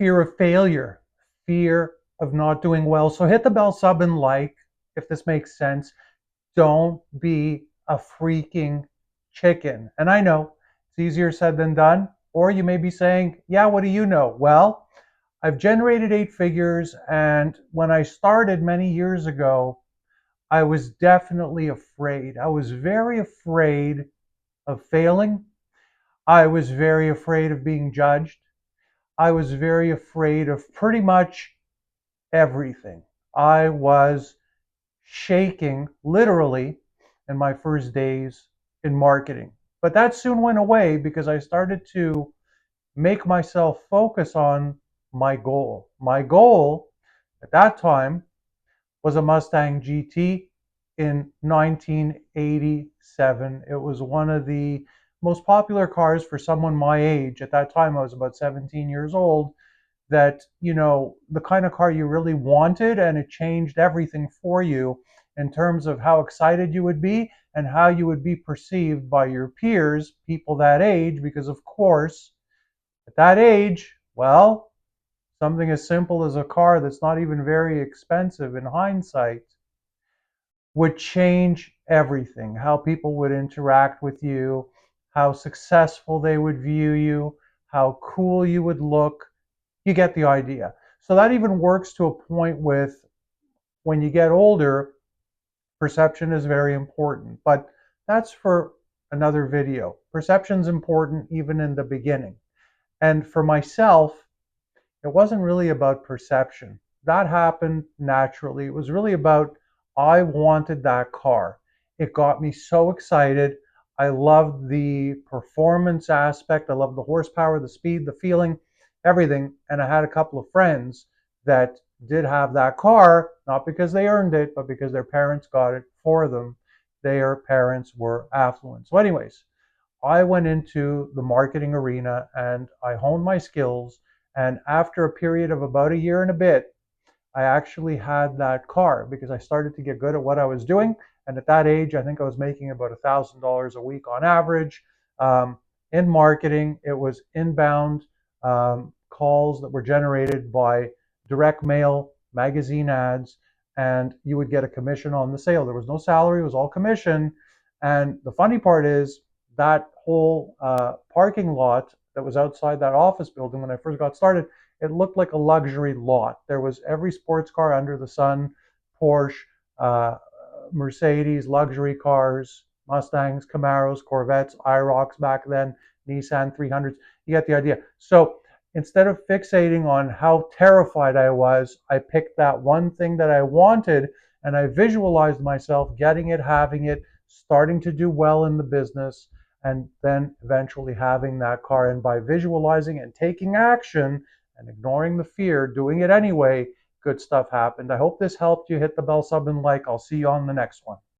fear of failure, fear of not doing well. So hit the bell, sub, and like if this makes sense. Don't be a freaking chicken. And I know it's easier said than done. Or you may be saying, yeah, what do you know? Well, I've generated 8 figures. And when I started many years ago, I was definitely afraid. I was very afraid of failing. I was very afraid of being judged. I was very afraid of pretty much everything. I was shaking literally in my first days in marketing. But that soon went away because I started to make myself focus on my goal. My goal at that time was a Mustang GT in 1987. It was one of the most popular cars for someone my age. At that time, I was about 17 years old. That, the kind of car you really wanted, and it changed everything for you in terms of how excited you would be and how you would be perceived by your peers, people that age, because of course, at that age, well, something as simple as a car that's not even very expensive in hindsight would change everything. How people would interact with you, how successful they would view you, how cool you would look. You get the idea. So that even works to a point with when you get older, perception is very important. But that's for another video. Perception's important even in the beginning. And for myself, it wasn't really about perception. That happened naturally. It was really about I wanted that car. It got me so excited. I loved the performance aspect. I loved the horsepower, the speed, the feeling, everything. And I had a couple of friends that did have that car, not because they earned it, but because their parents got it for them. Their parents were affluent. So, anyways, I went into the marketing arena and I honed my skills. And after a period of about a year and a bit, I actually had that car because I started to get good at what I was doing. And at that age, I think I was making about $1,000 a week on average. Um, in marketing, it was inbound calls that were generated by direct mail, magazine ads, and you would get a commission on the sale. There was no salary, it was all commission. And the funny part is that whole parking lot that was outside that office building when I first got started, it looked like a luxury lot. There was every sports car under the sun, Porsche, uh, Mercedes, luxury cars, Mustangs, Camaros, Corvettes, IROCs back then, Nissan 300s. You get the idea. So instead of fixating on how terrified I was, I picked that one thing that I wanted and I visualized myself getting it, having it, starting to do well in the business, and then eventually having that car. And by visualizing and taking action and ignoring the fear, doing it anyway, good stuff happened. I hope this helped you. Hit the bell, sub, and like. I'll see you on the next one.